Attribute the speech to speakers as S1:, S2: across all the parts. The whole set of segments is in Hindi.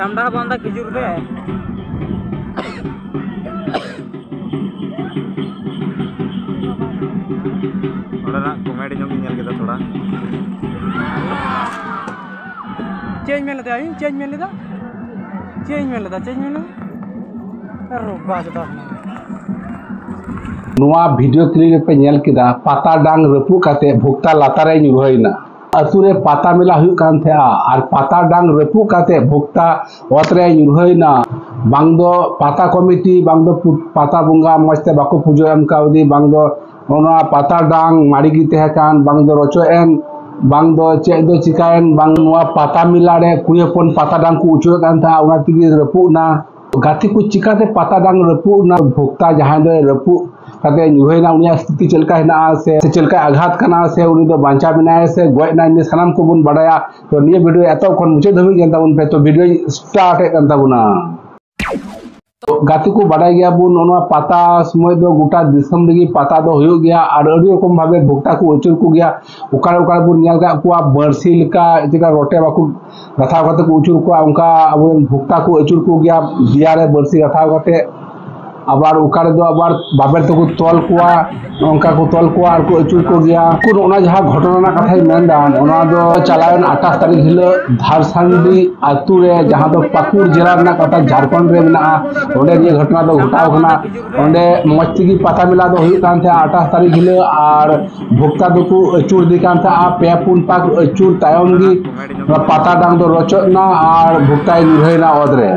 S1: Samda banda kijur be. Orang komedi nyong nyel kita थोड़ा. Change में लेता है, change में लेता. Change में लेता, change में लेता. रुका जाता.
S2: नुआ वीडियो क्लिप पे नेल किदा पाता डांग रपु काते भुक्ता लातारे ᱧᱩᱨᱦᱟᱹᱭᱱᱟ अतुरे पाता मेला हुई कान थे और पाता डांग रपु काते भुक्ता ओतरे ᱧᱩᱨᱦᱟᱹᱭᱱᱟ बांग दो पाता कमिटी बांग दो पाता बुंगा मस्ते बाको पुजो एम काउदी बांग दो ओना पाता डांग माड़ी की तहे कान बांग दो रोचो एन बांग दो चेक दो चिकायन बांग नुआ पाता मिला रे कुयपन पाता डांग को उचो कान था ओना तिगी रपुना गाती को चिकाते पाता डांग रपुना भुक्ता जहां दो रपु कते ᱧᱩᱨᱦᱟᱹᱭᱱᱟ उनिया स्थिति चलका हेना से चलका आघात कना से उनी दो बांचा बिनाय से गोयना इन सानाम को बन बड़ाया तो निये वीडियो एतो खन मुचे धबी गेंता उन पे तो वीडियो स्टार्ट है कंता बुना तो गाती को बड़ाय गया बुन ओना पाता समय दो गोटा दिसम लगी पाता दो हुयो गया और अडी रकम भाबे भुक्ता को उचुर को गया उकार उकार बुन नेल का को बरसी लका जेका रोटे बाकू गथाव कते को उचुर को उनका अब भुक्ता को उचुर को गया दिया रे बरसी गथाव कते आबार उकारे दो आबार बाबेर तक तोल कुआ उनका को तोल कुआ और को अचुर को गया कुन ओना जहां घटना ना कथाई मेनदा ओना दो चलायन 28 तारीख हिलो धारसांडी आतु रे जहां दो पाकुड़ जिला ना कथा झारखंड रे मेना ओंडे ये घटना दो घटाव कना ओंडे मस्ती की पाता मिला दो हुई कान थे 28 तारीख हिलो और भुक्ता दो को अचुर दी कान था पे पुन पाक अचुर तायम गी पाता डांग दो रोचना और भुक्ता ᱧᱩᱨᱦᱟᱹᱭᱱᱟ ओदरे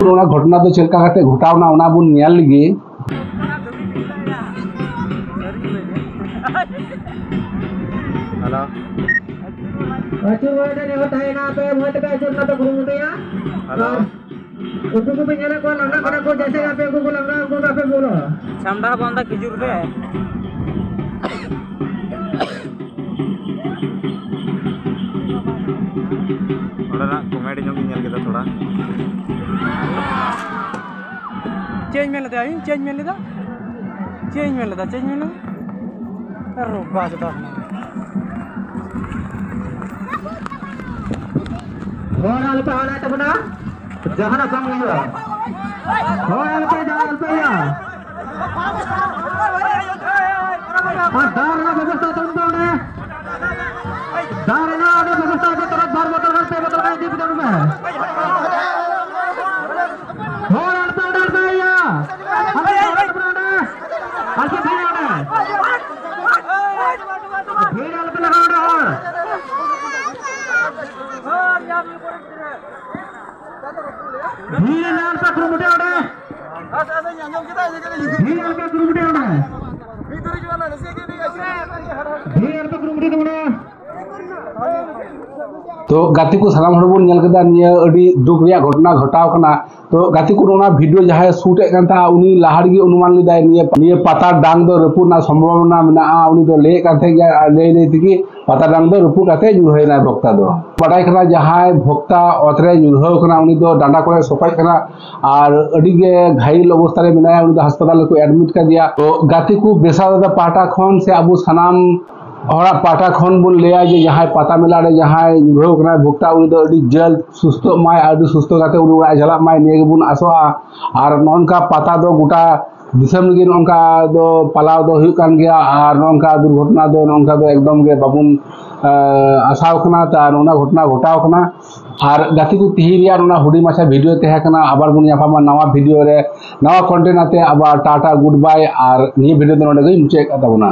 S2: ओना घटना तो चलका काते घटावना ओना बुन नेल लगी
S1: हेलो
S3: अचुर वाले ने होता है ना पे वोट पे अचुर ना तो घूमते हैं
S1: हेलो
S3: उसको भी जाने को लंगा करे को जैसे आप को लंगा को पे बोलो
S1: samda banda kijur be. orang komedi nyong nyel kita थोड़ा. Change में लेता है, change में लेता. Change में लेता, change में लेता. रुका जाता.
S3: होराल पे आना तो बना जहां कम हुआ होराल पे या और दारना व्यवस्था तुम ने दारना ने व्यवस्था के तरफ बार बोतल पे बोतल का दीप दम में होराल पे डर पे या आके भैया ने होराल पे लगाओ धीरे लाल पे कुरुमुटे उड़े ऐसे nyanyong kita धीरे पे कुरुमुटे उड़े भीतर की वाला नसे के नहीं धीरे पे कुरुमुटे उड़े
S2: तो गाती को सालाम हरबुन नेल कदा निया अडी दुख रिया घटना घटाव कना तो गाती को ओना वीडियो जहां शूट ए कांता उनी लाहार गे अनुमान लिदाय निया पाता डांग दो रपुना संभावना मेना उनी तो ले काथे गया ले ले तिकी पाता डांग दो रपु काथे ᱧᱩᱨᱦᱟᱹᱭᱱᱟ भक्ता दो बड़ाई कना जहां भक्ता ओतरे ᱧᱩᱨᱦᱟᱹव कना उनी दो डांडा करे सोपाय कना और अडी गे घायल अवस्था रे मेना उनी दो अस्पताल को एडमिट कर दिया तो गाती को बेसादा पाटा खन से अबु सनाम और पाटा खन बुन लेया जे जहां पाता मिला रे जहां ᱧᱩᱨᱦᱟᱹव कना भुक्ता उनी दो अडी जल्द सुस्त माय अडी सुस्त काते उनी उड़ा जला माय नेगे बुन आसोआ और नोनका पाता दो गोटा दिसम लगी नोनका दो पलाव दो हुई कान गया और नोनका दुर्घटना दो नोनका दो एकदम गे बाबुन आसाव कना ता नोना घटना घटाव कना और गाती को तिहिरिया नोना हुडी माछा वीडियो तहे कना आबार बुन याफामा नवा वीडियो रे नवा कंटेंट आते आबार टाटा गुड बाय और निये वीडियो दो नोडे गई मुचे का ताबुना।